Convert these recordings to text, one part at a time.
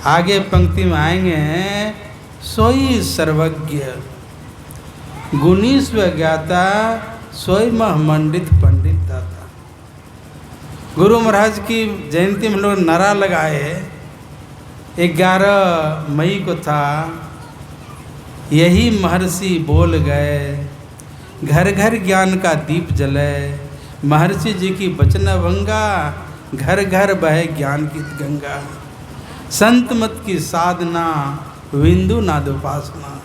आगे पंक्ति में आएंगे, सोई सर्वज्ञ गुणी स्वज्ञाता सोई महमंडित पंडित दाता। गुरु महाराज की जयंती में लोग नारा लगाए, 11 मई को था, यही महर्षि बोल गए, घर घर ज्ञान का दीप जले, महर्षि जी की वचन भंगा, घर घर बहे ज्ञान की गंगा। संत मत की साधना बिंदु नाद उपासना।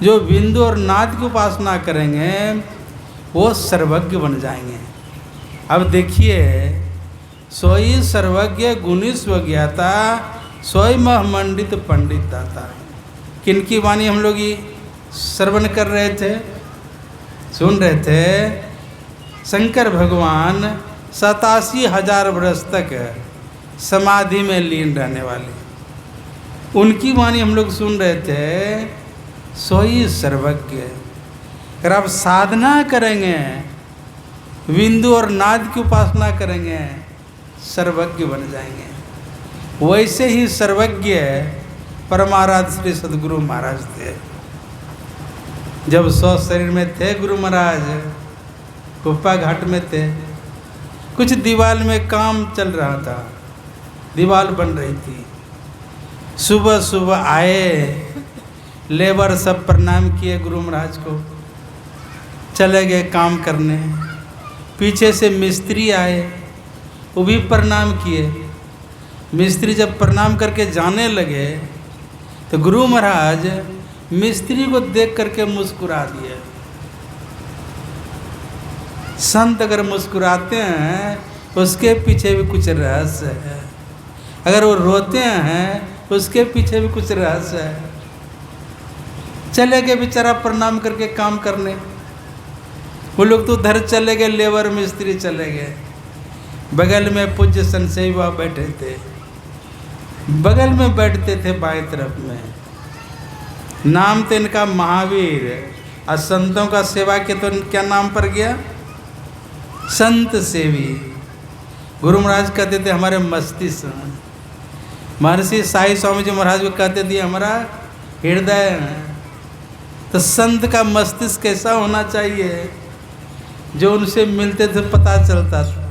जो बिंदु और नाद की उपासना करेंगे वो सर्वज्ञ बन जाएंगे। अब देखिए, सोई सर्वज्ञ गुणी स्वज्ञाता सोई महमंडित पंडित दाता। किनकी वाणी हम लोग ये श्रवण कर रहे थे, सुन रहे थे? शंकर भगवान 87,000 वर्ष तक समाधि में लीन रहने वाले, उनकी वाणी हम लोग सुन रहे थे, सोई सर्वज्ञ। अगर आप साधना करेंगे, बिंदु और नाद की उपासना करेंगे, सर्वज्ञ बन जाएंगे। वैसे ही सर्वज्ञ परमाराध्य श्री सद्गुरु महाराज थे। जब 100 शरीर में थे गुरु महाराज, कुप्पा घाट में थे, कुछ दीवार में काम चल रहा था, दीवार बन रही थी। सुबह सुबह आए, लेबर सब प्रणाम किए गुरु महाराज को, चले गए काम करने। पीछे से मिस्त्री आए, वो भी प्रणाम किए। मिस्त्री जब प्रणाम करके जाने लगे तो गुरु महाराज मिस्त्री को देख करके मुस्कुरा दिए। संत अगर मुस्कुराते हैं उसके पीछे भी कुछ रहस्य है, अगर वो रोते हैं उसके पीछे भी कुछ रहस्य है। चले गए बेचारा प्रणाम करके काम करने। वो लोग तो उधर चले गए, लेबर मिस्त्री चले गए। बगल में पूज्य संशय बाबा बैठे थे, बगल में बैठते थे बाएं तरफ में। नाम तो इनका महावीर, और संतों का सेवा के तो क्या नाम पर गया? संत सेवी। गुरु महाराज कहते थे हमारे मस्तिष्क, महर्षि साई स्वामी जी महाराज को कहते थे हमारा हृदय। तो संत का मस्तिष्क कैसा होना चाहिए, जो उनसे मिलते थे पता चलता था।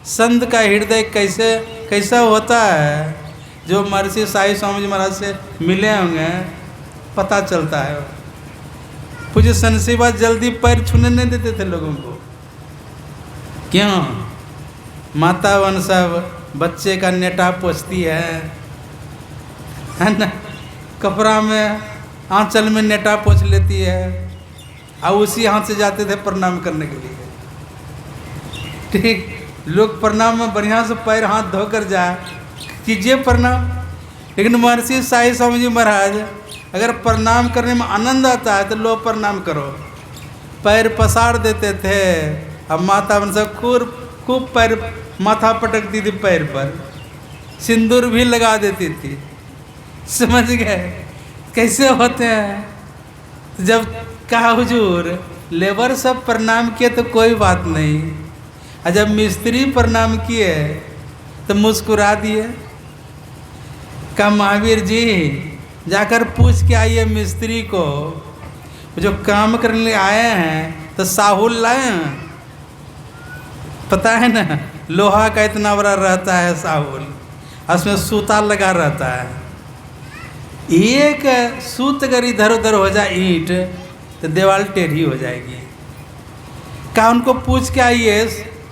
संत का हृदय कैसा होता है, जो महर्षि साई स्वामी जी महाराज से मिले होंगे पता चलता है। पूज्य संशिवा जल्दी पैर छूने नहीं देते थे लोगों को। क्यों? माता वन सब बच्चे का नेटा पोछती है ना, कपड़ा में आंचल में नेटा पोछ लेती है, और उसी हाथ से जाते थे प्रणाम करने के लिए। ठीक, लोग प्रणाम में बढ़िया से पैर हाथ धोकर जाए, कीजिए प्रणाम। लेकिन महर्षि साई स्वामी जी महाराज अगर प्रणाम करने में आनंद आता है तो लो प्रणाम करो, पैर पसार देते थे। अब माता बन सब खूब पैर माथा पटकती थी, पैर पर सिंदूर भी लगा देती थी। समझ गए कैसे होते हैं? जब कहा हुजूर लेबर सब प्रणाम किए तो कोई बात नहीं, और जब मिस्त्री प्रणाम किए तो मुस्कुरा दिए। कहा महावीर जी जाकर पूछ के आइए मिस्त्री को, जो काम करने लिए आए हैं तो साहुल लाए हैं। पता है ना, लोहा का इतना बड़ा रहता है साहुल, उसमें सूता लगा रहता है। एक सूत अगर इधर उधर हो जाए ईंट तो दीवार टेढ़ी हो जाएगी। क्या उनको पूछ के आइए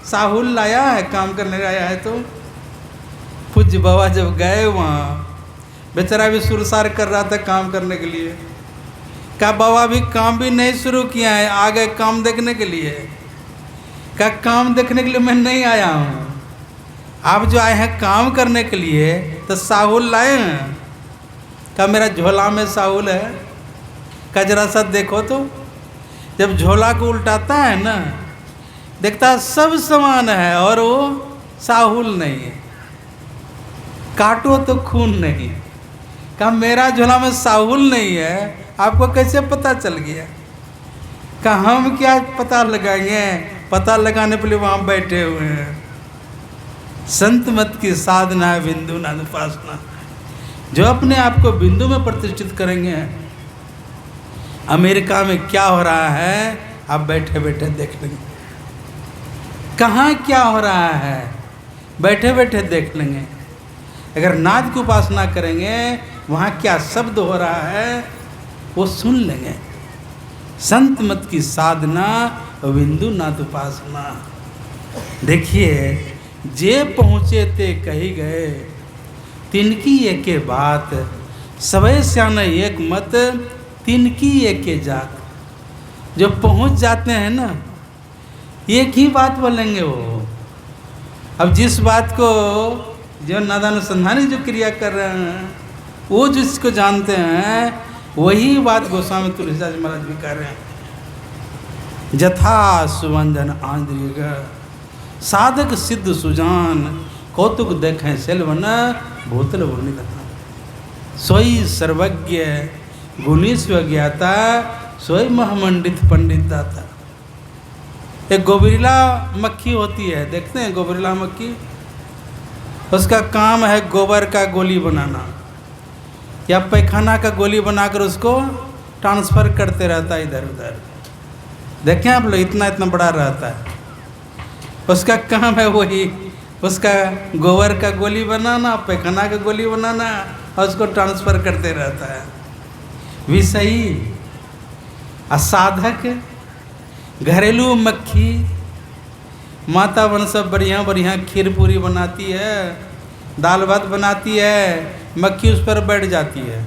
साहुल लाया है, काम करने आया है। तो पूज्य बाबा जब गए वहाँ, बेचारा भी सुरसार कर रहा था काम करने के लिए। क्या बाबा भी काम भी नहीं शुरू किया है, आ गए काम देखने के लिए। क्या काम देखने के लिए मैं नहीं आया हूँ, आप जो आए हैं काम करने के लिए तो साहुल लाए हैं। क्या मेरा झोला में साहुल है? क्या जरा सा देखो तो। जब झोला को उल्टाता है ना, देखता है सब समान है और वो साहुल नहीं है। काटो तो खून नहीं। क्या मेरा झोला में साहुल नहीं है, आपको कैसे पता चल गया? क्या हम क्या पता लगाएंगे? पता लगाने के लिए वहाँ बैठे हुए हैं। संत मत की साधना बिंदु नाद उपासना। जो अपने आप को बिंदु में प्रतिष्ठित करेंगे। अमेरिका में क्या हो रहा है आप बैठे बैठे देख लेंगे, कहाँ क्या हो रहा है बैठे बैठे देख लेंगे। अगर नाद की उपासना करेंगे वहाँ क्या शब्द हो रहा है वो सुन लेंगे। संत मत की साधना बिंदु नाद उपासना। देखिए, जे पहुँचे ते कही गए, तिनकी एके बात, सबे श्यान एक मत, तिनकी एके जात। जो पहुँच जाते हैं ना, एक ही बात बोलेंगे वो। अब जिस बात को जो नादानुसंधानी जो क्रिया कर रहे हैं वो जिसको जानते हैं, वही बात गोस्वामी तुलसीदास महाराज भी कर रहे हैं। जथा सुवंदन आंद्रिय साधक सिद्ध सुजान, कौतुक देखें सेल्वन भूतल वर्णित। सोई सर्वज्ञ गुणी स्वज्ञाता, सोई महमंडित पंडित दाता। एक गोबरीला मक्खी होती है, देखते हैं गोबरीला मक्खी, उसका काम है गोबर का गोली बनाना या पैखाना का गोली बनाकर उसको ट्रांसफ़र करते रहता है इधर उधर। देखें आप लोग, इतना इतना बड़ा रहता है, उसका काम है वही, उसका गोबर का गोली बनाना, पैखाना का गोली बनाना और उसको ट्रांसफ़र करते रहता है। विषयी असाधक घरेलू मक्खी, माता बन सब बढ़िया बढ़िया खीर पूरी बनाती है, दाल भात बनाती है, मक्खी उस पर बैठ जाती है।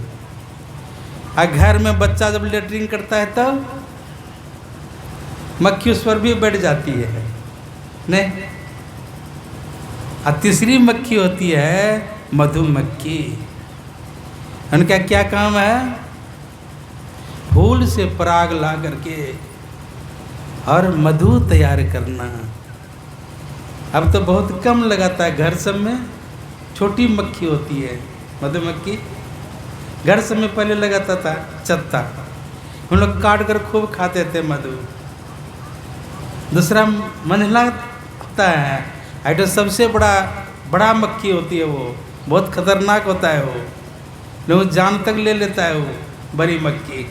और घर में बच्चा जब लेटरिन करता है तब मक्खी उस पर भी बैठ जाती है नहीं। और तीसरी मक्खी होती है मधुमक्खी। उनका क्या काम है? फूल से पराग ला करके और मधु तैयार करना। अब तो बहुत कम लगाता है, घर सब में छोटी मक्खी होती है मधुमक्खी। घर सब में पहले लगाता था चत्ता, हम लोग काट कर खूब खाते थे मधु। दूसरा मंझला होता है, तो सबसे बड़ा मक्खी होती है, वो बहुत खतरनाक होता है, वो लोग जान तक ले लेता है वो बड़ी मक्खी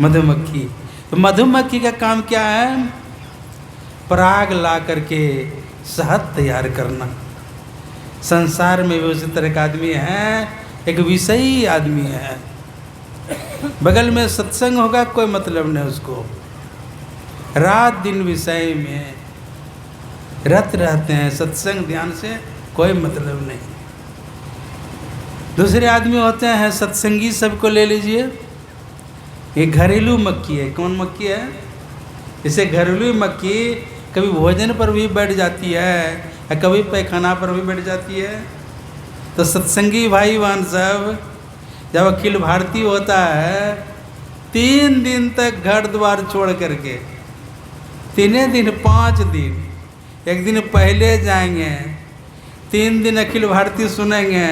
मधुमक्खी। तो मधुमक्खी का काम क्या है? पराग ला करके शहद तैयार करना। संसार में भी उसी तरह का आदमी है, एक विषयी आदमी है। बगल में सत्संग होगा कोई मतलब नहीं उसको, रात दिन विषय में रत रहते हैं, सत्संग ध्यान से कोई मतलब नहीं। दूसरे आदमी होते हैं सत्संगी, सबको ले लीजिए। ये घरेलू मक्खी है। कौन मक्खी है? इसे घरेलू मक्खी कभी भोजन पर भी बैठ जाती है और कभी पैखाना पर भी बैठ जाती है। तो सत्संगी भाई बहन सब, जब अखिल भारती होता है 3 दिन तक घर द्वार छोड़ करके, 3 दिन 5 दिन, एक दिन पहले जाएंगे, 3 दिन अखिल भारती सुनेंगे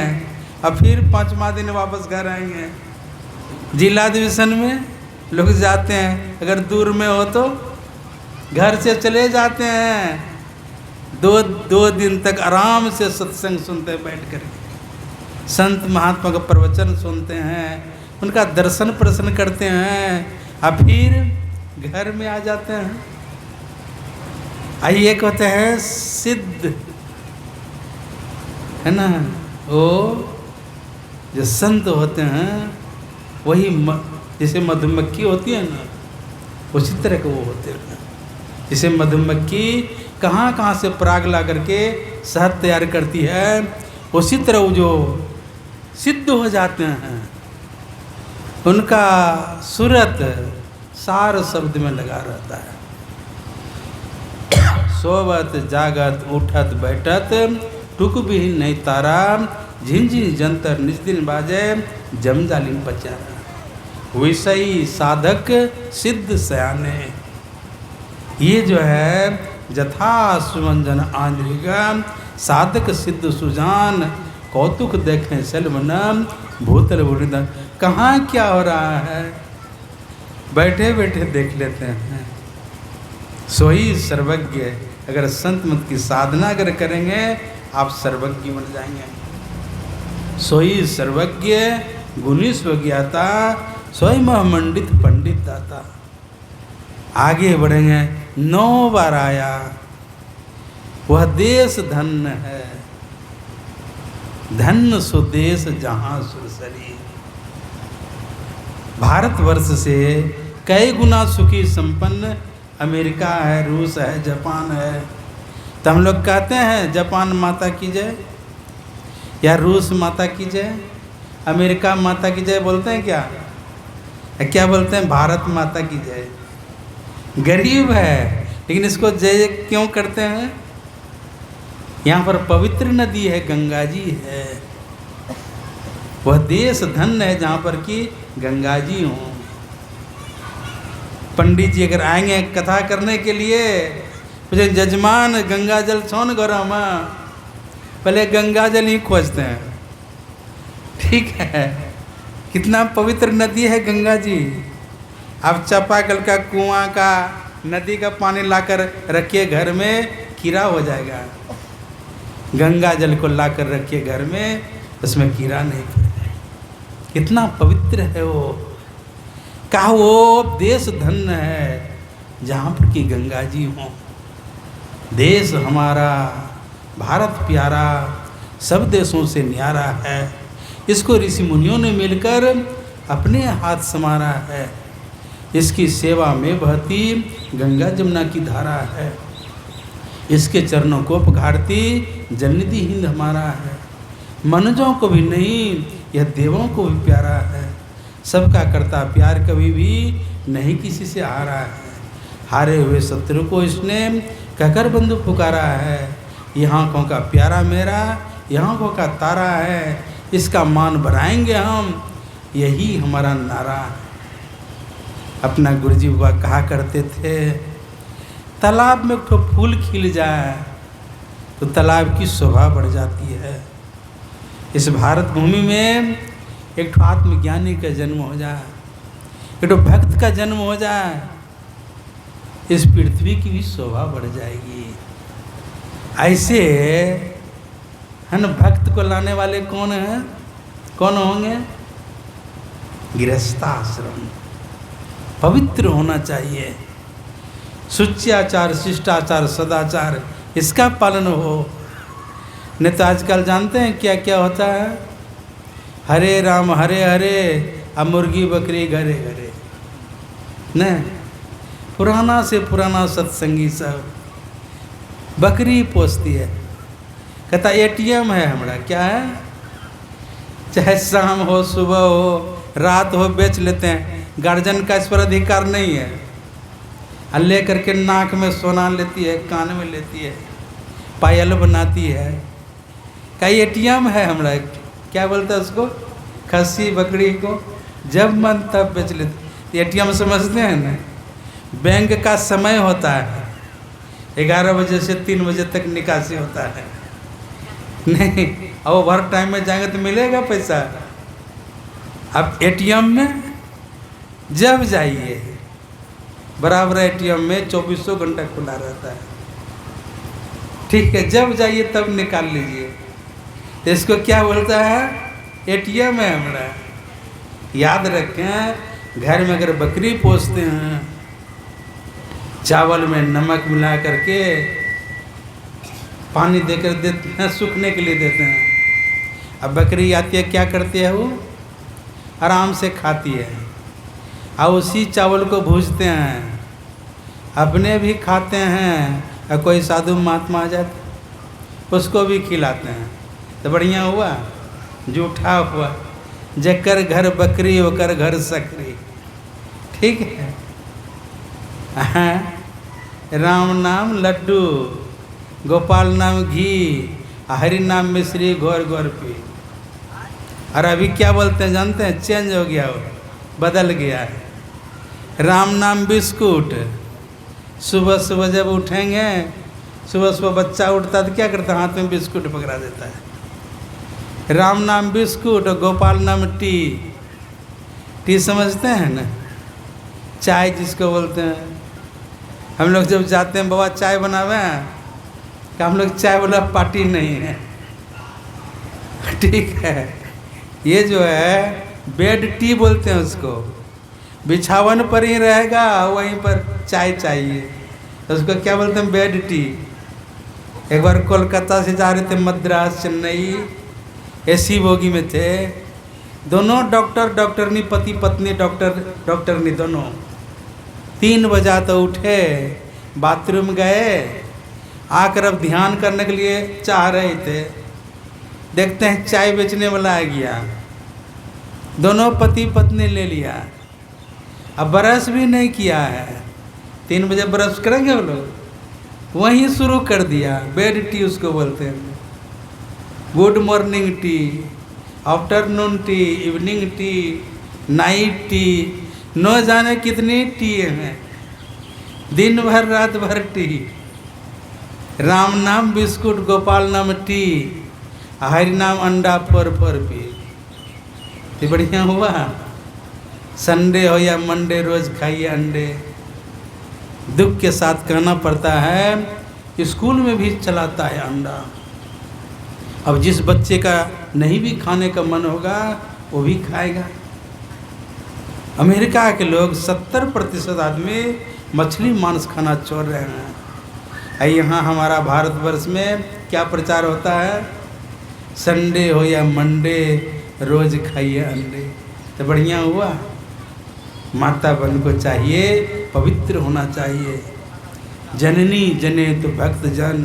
और फिर 5वां दिन वापस घर आएंगे। जिला डिवीज़न में लोग जाते हैं, अगर दूर में हो तो घर से चले जाते हैं, 2 दिन तक आराम से सत्संग सुनते हैं, बैठ कर संत महात्मा का प्रवचन सुनते हैं, उनका दर्शन प्रश्न करते हैं और फिर घर में आ जाते हैं। आइए एक होते हैं सिद्ध, है ना, वो जो संत होते हैं वही जैसे मधुमक्खी होती है ना, उसी तरह के वो होते हैं। जैसे मधुमक्खी कहाँ कहाँ से पराग ला करके शहद तैयार करती है, उसी तरह वो जो सिद्ध हो जाते हैं, उनका सूरत सार शब्द में लगा रहता है। सोवत जागत उठत बैठत टुक भी नहीं तारा, झिंझिन जंतर निज दिन बाजे जम जालिम पचारा। विषयी साधक सिद्ध सयाने, ये जो है जथा सुमंजन आंद्रिका, साधक सिद्ध सुजान, कौतुक देखें सलमनम भूतल वृंदन। कहाँ क्या हो रहा है बैठे बैठे देख लेते हैं। सोई सर्वज्ञ। अगर संत मत की साधना अगर करेंगे आप सर्वज्ञ बन जाएंगे। सोई सर्वज्ञ गुणी स्वज्ञाता, सोई महमंडित पंडित दाता। आगे बढ़ेंगे। 9 बार आया, वह देश धन्य है, धन्य सुदेश जहां सुरसरी। भारतवर्ष से कई गुना सुखी संपन्न अमेरिका है, रूस है, जापान है। तो हम लोग कहते हैं जापान माता की जय, या रूस माता की जय, अमेरिका माता की जय बोलते हैं क्या? क्या बोलते हैं? भारत माता की जय। गरीब है लेकिन इसको जय क्यों करते हैं? यहाँ पर पवित्र नदी है, गंगा जी है। वह देश धन्य है जहाँ पर कि गंगा जी हों। पंडित जी अगर आएंगे कथा करने के लिए, मुझे जजमान गंगा जल छौन गरम, पहले गंगा जल ही खोजते हैं। ठीक है, कितना पवित्र नदी है गंगा जी। आप चापाकल का, कुआं का, नदी का पानी लाकर रखिए घर में, कीड़ा हो जाएगा। गंगा जल को लाकर रखिए घर में, उसमें कीड़ा नहीं पड़ेगा। कितना पवित्र है वो। कहा वो देश धन्य है जहाँ पर कि गंगा जी हों। देश हमारा भारत प्यारा, सब देशों से न्यारा है। इसको ऋषि मुनियों ने मिलकर अपने हाथ संवारा है। इसकी सेवा में बहती गंगा जमुना की धारा है। इसके चरणों को पखारती जलनिधि हिंद हमारा है। मनुजों को भी नहीं, यह देवों को भी प्यारा है। सबका करता प्यार कभी भी नहीं किसी से हारा है। हारे हुए शत्रु को इसने कहकर बंधु पुकारा है। यह आँखों का प्यारा मेरा, यह आँखों का तारा है। इसका मान बढ़ाएंगे हम, यही हमारा नारा है। अपना गुरुजी बाबा कहा करते थे, तालाब में एक ठो फूल खिल जाए तो तालाब की शोभा बढ़ जाती है। इस भारत भूमि में एक ठो आत्मज्ञानी का जन्म हो जाए, एक ठो भक्त का जन्म हो जाए, इस पृथ्वी की भी शोभा बढ़ जाएगी। ऐसे है ना, भक्त को लाने वाले कौन हैं? कौन होंगे? गृहस्थाश्रम। पवित्र होना चाहिए, शुच्याचार, शिष्टाचार, सदाचार, इसका पालन हो। नहीं तो आजकल जानते हैं क्या क्या होता है? हरे राम हरे हरे, अब मुर्गी बकरी घरे घरे। नहीं, पुराना से पुराना सत्संगी सब बकरी पोसती है, कहता एटीएम है हमारा। क्या है? चाहे शाम हो, सुबह हो, रात हो, बेच लेते हैं। गार्जियन का इस पर अधिकार नहीं है। ले करके नाक में सोना लेती है, कान में लेती है, पायल बनाती है। का एटीएम है हमारा। क्या बोलता है उसको? खस्सी बकरी को जब मन तब बेच लेते। एटीएम समझते हैं ना? बैंक का समय होता है, 11 बजे से 3 बजे तक निकासी होता है। नहीं, अब ओवर टाइम में जाएंगे तो मिलेगा पैसा। अब एटीएम में जब जाइए, बराबर एटीएम में 24 घंटा खुला रहता है। ठीक है, जब जाइए तब निकाल लीजिए। इसको क्या बोलता है? एटीएम है हमारा। याद रखें, घर में अगर बकरी पोसते हैं, चावल में नमक मिला करके पानी देकर देते हैं, सूखने के लिए देते हैं। अब बकरी आती है, क्या करती है? वो आराम से खाती है और उसी चावल को भूजते हैं, अपने भी खाते हैं, और कोई साधु महात्मा आ जाते उसको भी खिलाते हैं। तो बढ़िया हुआ? जूठा हुआ। जकर घर बकरी होकर घर सकरी। ठीक है। राम नाम लड्डू, गोपाल नाम घी, हरि नाम मिश्री, घोर घोर पी। और अभी क्या बोलते हैं जानते हैं? चेंज हो गया, वो बदल गया है। राम नाम बिस्कुट। सुबह सुबह जब उठेंगे, सुबह सुबह बच्चा उठता है तो क्या करता है? हाथ में बिस्कुट पकड़ा देता है। राम नाम बिस्कुट और गोपाल नाम टी। टी समझते हैं ना? चाय जिसको बोलते हैं। हम लोग जब जाते हैं, बाबा चाय बनावे, कि हम लोग चाय वाला पार्टी नहीं है। ठीक है, ये जो है बेड टी बोलते हैं उसको, बिछावन पर ही रहेगा, वहीं पर चाय चाहिए, उसको क्या बोलते हैं, बेड टी। एक बार कोलकाता से जा रहे थे मद्रास चेन्नई, एसी बोगी में थे, दोनों डॉक्टरनी, पति पत्नी डॉक्टरनी दोनों। 3 बजा तो उठे, बाथरूम गए, आकर अब ध्यान करने के लिए चाह रहे थे, देखते हैं चाय बेचने वाला आ गया, दोनों पति पत्नी ले लिया। अब ब्रश भी नहीं किया है, 3 बजे ब्रश करेंगे वो लोग, वहीं शुरू कर दिया, बेड टी उसको बोलते हैं। Good morning tea, afternoon T, evening tea, night T, न जाने कितनी टी हैं, दिन भर रात भर टी। राम नाम बिस्कुट, गोपाल नाम टी, हरि नाम अंडा फोर पी। तो बढ़िया हुआ, संडे हो या मंडे रोज खाइए अंडे। दुख के साथ कहना पड़ता है, स्कूल में भी चलाता है अंडा। अब जिस बच्चे का नहीं भी खाने का मन होगा वो भी खाएगा। अमेरिका के लोग 70% आदमी मछली मांस खाना छोड़ रहे हैं। यहाँ हमारा भारतवर्ष में क्या प्रचार होता है, संडे हो या मंडे रोज खाइए अंडे। तो बढ़िया हुआ, माता बहन को चाहिए पवित्र होना चाहिए। जननी जने तो भक्त जन,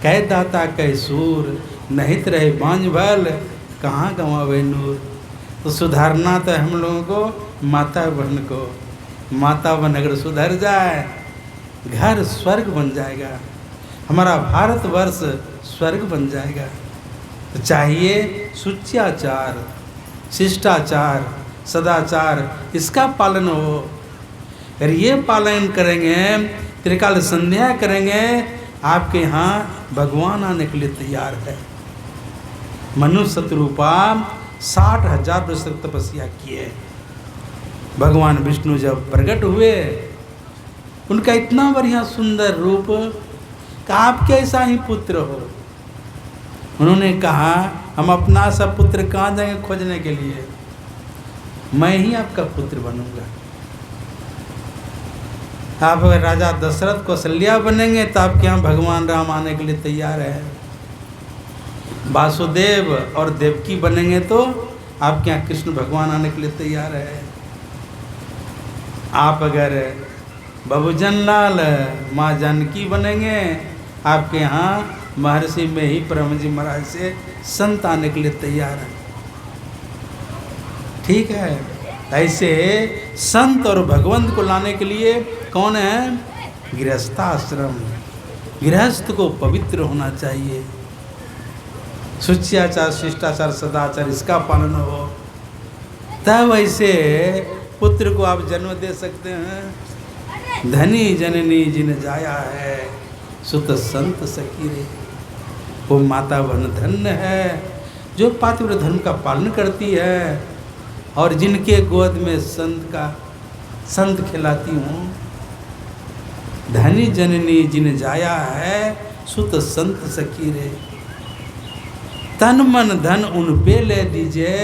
कह दाता कह सूर, नहीं रहे बांझ बल, कहाँ गंवावे नूर। तो सुधारना तो हम लोगों को माता बहन को, माता बहन अगर सुधर जाए घर स्वर्ग बन जाएगा, हमारा भारतवर्ष स्वर्ग बन जाएगा। तो चाहिए सुचाचार, शिष्टाचार, सदाचार, इसका पालन हो। अगर ये पालन करेंगे, त्रिकाल संध्या करेंगे, आपके यहाँ भगवान आने के लिए तैयार है। मनुष्य शत्रुपा 60,000 वर्ष तक तपस्या किए। भगवान विष्णु जब प्रकट हुए, उनका इतना बढ़िया सुंदर रूप कि आपके ऐसा ही पुत्र हो। उन्होंने कहा, हम अपना सा पुत्र कहाँ जाएंगे खोजने के लिए, मैं ही आपका पुत्र बनूंगा। आप अगर राजा दशरथ कौशल्या बनेंगे तो आपके यहाँ भगवान राम आने के लिए तैयार है। वासुदेव और देवकी बनेंगे तो आपके यहाँ कृष्ण भगवान आने के लिए तैयार है। आप अगर बबूजन लाल माँ जानकी बनेंगे, आपके यहाँ महर्षि में ही परम जी महाराज से संत आने के लिए तैयार है। ठीक है, ऐसे संत और भगवंत को लाने के लिए कौन है, गृहस्थाश्रम। गृहस्थ को पवित्र होना चाहिए, शुचियाचार, शिष्टाचार, सदाचार, इसका पालन हो, तब ऐसे पुत्र को आप जन्म दे सकते हैं। धनी जननी जिन जाया है, सुत संत सखी रे। वो माता बहन धन्य है जो पातिव्रत्य धर्म का पालन करती है और जिनके गोद में संत खिलाती हूँ। धनी जननी जिन जाया है, सुत संत सखी रे। तन मन धन उन पे ले दीजिए,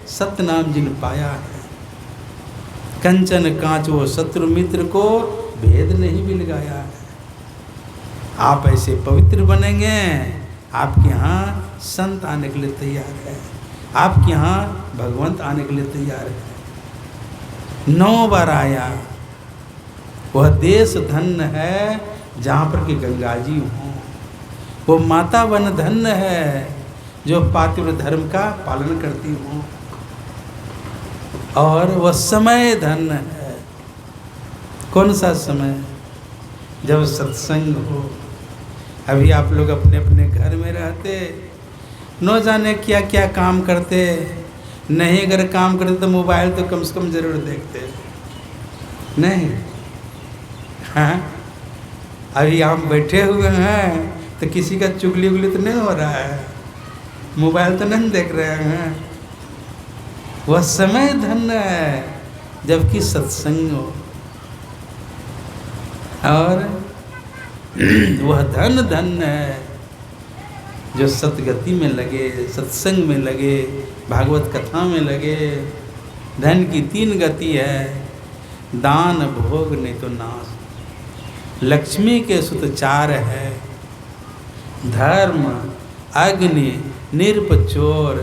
सतनाम जिन पाया है। कंचन कांच वो शत्रु मित्र को, भेद नहीं भी लगाया है। आप ऐसे पवित्र बनेंगे, आपके यहाँ संत आने के लिए तैयार है, आपके यहाँ भगवंत आने के लिए तैयार है। 9 बार आया, वह देश धन्य है जहाँ पर कि गंगा जी हों। वो माता वन धन्य है जो पातिव्रत्य धर्म का पालन करती हूँ। और वह समय धन्य है। कौन सा समय, जब सत्संग हो। अभी आप लोग अपने अपने घर में रहते, न जाने क्या क्या काम करते, नहीं अगर काम करते तो मोबाइल तो कम से कम जरूर देखते, नहीं? हाँ, अभी हम बैठे हुए हैं तो किसी का चुगली उगली तो नहीं हो रहा है, मोबाइल तो नहीं देख रहे हैं। वह समय धन्य है जबकि सत्संग हो, और वह धन धन्य है जो सतगति में लगे, सत्संग में लगे, भागवत कथा में लगे। धन की 3 गति है, दान भोग नहीं तो नाश। लक्ष्मी के सुत 4 है, धर्म अग्नि निरप चोर।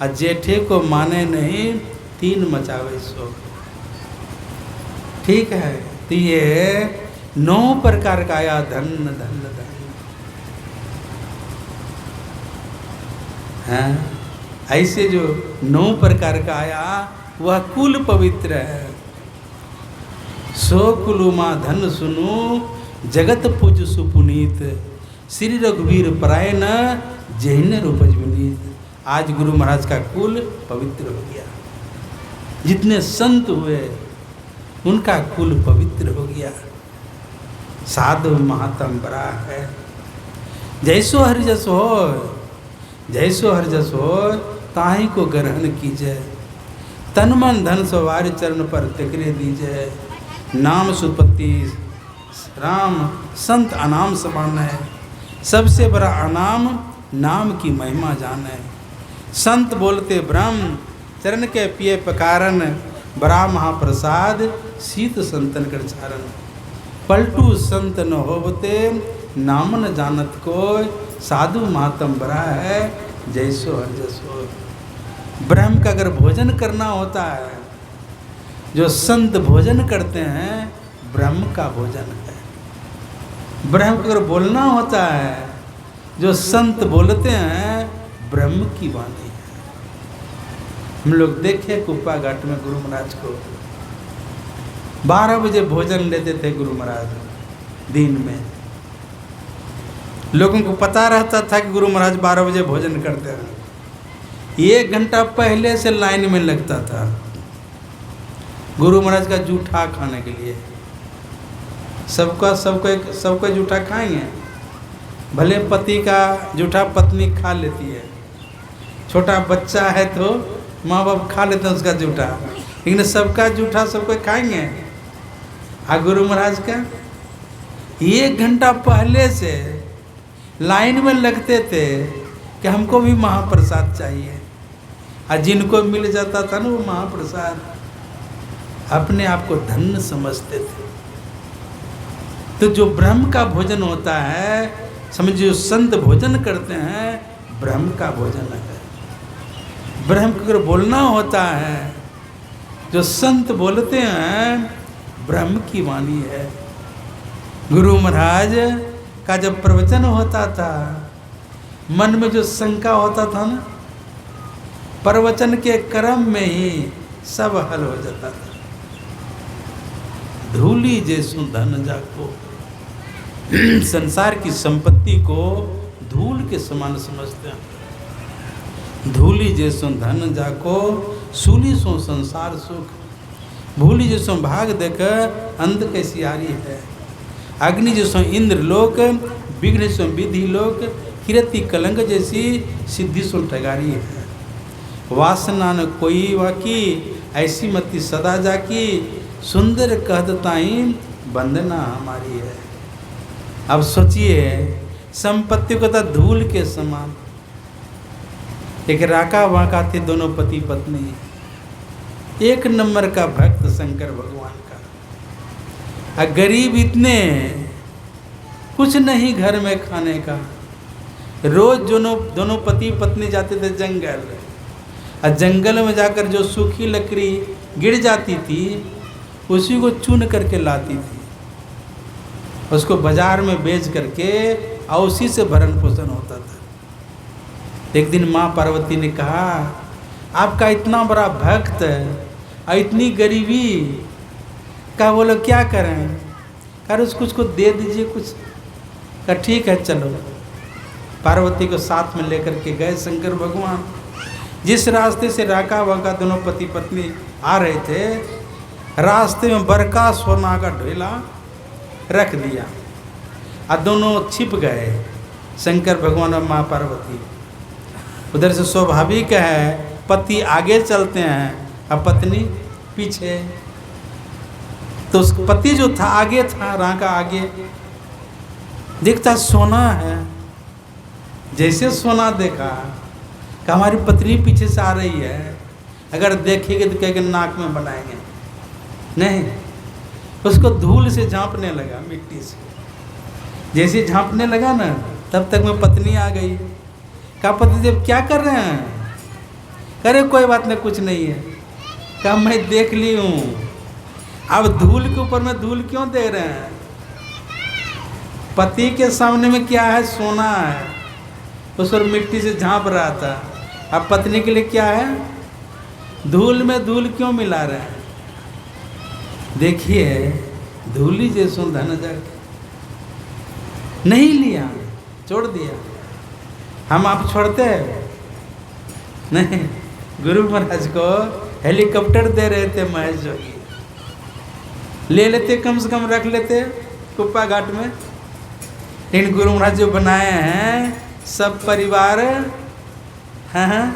और जेठे को माने नहीं, 3 मचावे शोर। ठीक है, तो ये 9 प्रकार का आया धन धन धन है। ऐसे जो 9 प्रकार का आया वह कुल पवित्र है। सो कुलुमा धन सुनु, जगत पूज सुपुनीत। श्री रघुवीर परायण, जैन रूपज विनीत। आज गुरु महाराज का कुल पवित्र हो गया। जितने संत हुए उनका कुल पवित्र हो गया। साधु महात्म बड़ा है। जैसो हरि जस हो, जैसो हरि जस हो, ताही को ग्रहण कीजिए। तन मन धन सवार चरण पर तिकरे दीजिए। नाम सुपत्ति राम, संत अनाम समान है। सबसे बड़ा अनाम नाम की महिमा जाने। संत बोलते ब्रह्म, चरण के पिए पकारन। बड़ा महाप्रसाद, शीत संतन कर चारण। पलटू संत न होवते, नाम न जानत कोय। साधु महात्म बड़ा है, जैसो हर जसो। ब्रह्म का अगर भोजन करना होता है, जो संत भोजन करते हैं, ब्रह्म का भोजन है। ब्रह्म का अगर बोलना होता है, जो संत बोलते हैं, ब्रह्म की वाणी है। हम लोग देखे कुप्पा घाट में गुरु महाराज को 12 बजे भोजन लेते थे गुरु महाराज दिन में। लोगों को पता रहता था कि गुरु महाराज 12 बजे भोजन करते हैं। 1 घंटा पहले से लाइन में लगता था गुरु महाराज का जूठा खाने के लिए। सबको जूठा खाएंगे। भले पति का जूठा पत्नी खा लेती है, छोटा बच्चा है तो माँ बाप खा लेते हैं उसका जूठा, लेकिन सबका जूठा सबको खाएंगे। गुरु महाराज का 1 घंटा पहले से लाइन में लगते थे कि हमको भी महाप्रसाद चाहिए। और जिनको मिल जाता था ना वो महाप्रसाद, अपने आप को धन्य समझते थे। तो जो ब्रह्म का भोजन होता है, समझिए संत भोजन करते हैं, ब्रह्म का भोजन है। ब्रह्म को अगर बोलना होता है, जो संत बोलते हैं, ब्रह्म की वाणी है। गुरु महाराज का जब प्रवचन होता था, मन में जो शंका होता था ना, प्रवचन के क्रम में ही सब हल हो जाता था। धूली जैसु धन जाको, संसार की संपत्ति को धूल के समान समझते हैं। धूली जैसो धन जाको, सूली सो संसार सुख। भूली जैसो भाग देकर अंध कैसी आरी है। अग्नि जैसो इंद्र लोक, विघ्न जैसो विधि लोक। किरति कलंक जैसी सिद्धि सो ठगारी है। वासना न कोई वाकी, ऐसी मति सदा जाकी। सुंदर कहताई वंदना हमारी है। अब सोचिए, संपत्ति को था धूल के समान। एक राका वाका थे दोनों पति पत्नी, 1 नंबर का भक्त शंकर भगवान का। गरीब इतने, कुछ नहीं घर में खाने का। रोज दोनों पति पत्नी जाते थे जंगल, और जंगल में जाकर जो सूखी लकड़ी गिर जाती थी उसी को चुन करके लाती थी। उसको बाजार में बेच करके और उसी से भरण पोषण होता था। एक दिन माँ पार्वती ने कहा, आपका इतना बड़ा भक्त और इतनी गरीबी का, वो लोग क्या करें? कर उसको दे दीजिए कुछ। का ठीक है चलो। पार्वती को साथ में लेकर के गए शंकर भगवान। जिस रास्ते से राका वाका दोनों पति पत्नी आ रहे थे, रास्ते में बरका सोना का ढेला रख दिया और दोनों छिप गए, शंकर भगवान और माँ पार्वती। उधर से स्वाभाविक है, पति आगे चलते हैं और पत्नी पीछे। तो उस पति जो था आगे था, राका आगे, दिखता सोना है, जैसे सोना देखा कि हमारी पत्नी पीछे से आ रही है, अगर देखेंगे तो कहेंगे नाक में बनाएंगे, नहीं, उसको धूल से झांपने लगा, मिट्टी से। जैसे झांपने लगा ना, तब तक में पत्नी आ गई। कहा पतिदेव क्या कर रहे हैं? करे कोई बात नहीं, कुछ नहीं है। कहा मैं देख ली हूँ, अब धूल के ऊपर में धूल क्यों दे रहे हैं? पति के सामने में क्या है? सोना है, उस पर मिट्टी से झांप रहा था। अब पत्नी के लिए क्या है? धूल में धूल क्यों मिला रहे हैं? देखिए, धूली जैसो धन जाके नहीं लिया, छोड़ दिया। हम आप छोड़ते हैं? नहीं। गुरु महाराज को हेलीकॉप्टर दे रहे थे महेश जोगी, ले लेते, कम से कम रख लेते कुप्पा घाट में। इन गुरु महाराज जो बनाए हैं सब परिवार, हाँ,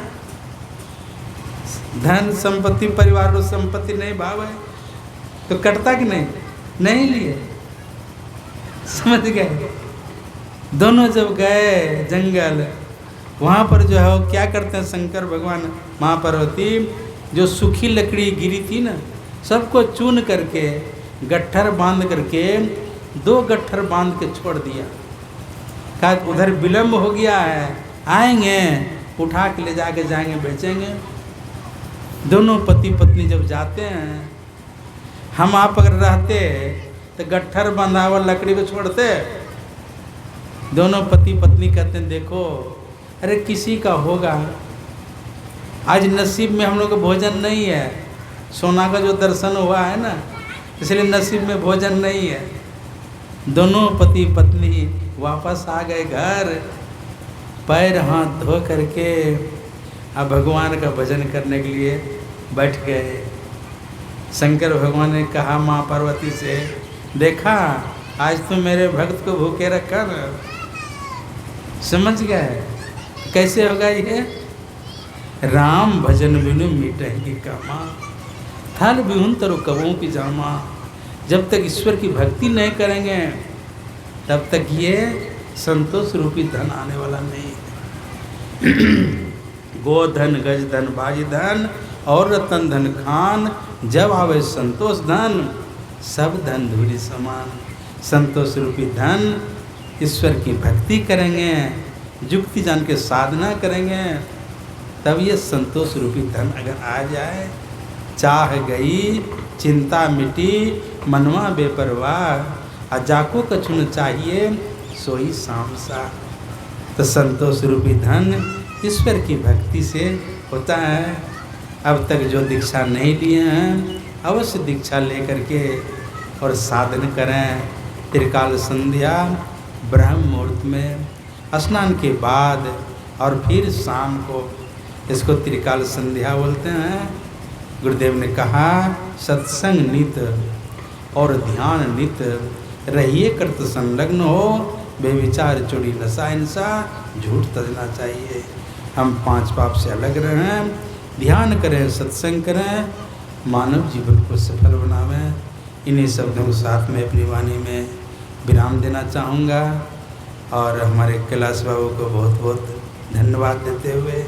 धन संपत्ति, परिवार और संपत्ति नहीं भाव है तो कटता कि नहीं? नहीं लिए, समझ गए? दोनों जब गए जंगल, वहाँ पर जो है वो क्या करते हैं शंकर भगवान, महापार्वती जो सूखी लकड़ी गिरी थी ना, सबको चून करके गट्ठर बांध करके 2 गट्ठर बांध के छोड़ दिया। कहा उधर विलम्ब हो गया है, आएंगे उठा के ले जाके जाएंगे, बेचेंगे। दोनों पति पत्नी जब जाते हैं, हम आप अगर रहते तो गट्ठर बंधा हुआ लकड़ी को छोड़ते? दोनों पति पत्नी कहते हैं देखो, अरे किसी का होगा, आज नसीब में हम लोग का भोजन नहीं है, सोना का जो दर्शन हुआ है ना, इसलिए नसीब में भोजन नहीं है। दोनों पति पत्नी वापस आ गए घर, पैर हाथ धो करके अब भगवान का भजन करने के लिए बैठ गए। शंकर भगवान ने कहा माँ पार्वती से, देखा आज तो मेरे भक्त को भूखे रखा ना, समझ गए कैसे होगा ये? राम भजन बिनु मिटेगी कामा, थल बिहुन तरु कबों की जामा। जब तक ईश्वर की भक्ति नहीं करेंगे तब तक ये संतोष रूपी धन आने वाला नहीं है। गोधन गज धन बाज धन और रतन धन खान, जब आवे संतोष धन सब धन धूलि समान। संतोष रूपी धन, ईश्वर की भक्ति करेंगे, युक्ति जान के साधना करेंगे, तब ये संतोष रूपी धन अगर आ जाए, चाह गई चिंता मिटी मनवा बेपरवाह, जाको कछुन चाहिए सोई शाम सा। तो संतोष रूपी धन ईश्वर की भक्ति से होता है। अब तक जो दीक्षा नहीं लिए हैं अवश्य दीक्षा लेकर के और साधन करें। त्रिकाल संध्या ब्रह्म मुहूर्त में स्नान के बाद और फिर शाम को, इसको त्रिकाल संध्या बोलते हैं। गुरुदेव ने कहा सत्संग नित और ध्यान नित, रहिए कृत संलग्न हो, बेविचार चोरी नशा हिंसा झूठ तजना चाहिए। हम 5 पाप से अलग रहें, ध्यान करें, सत्संग करें, मानव जीवन को सफल बनावें। इन्हीं शब्दों के साथ में अपनी वाणी में विराम देना चाहूँगा और हमारे कैलाश बाबू को बहुत बहुत धन्यवाद देते हुए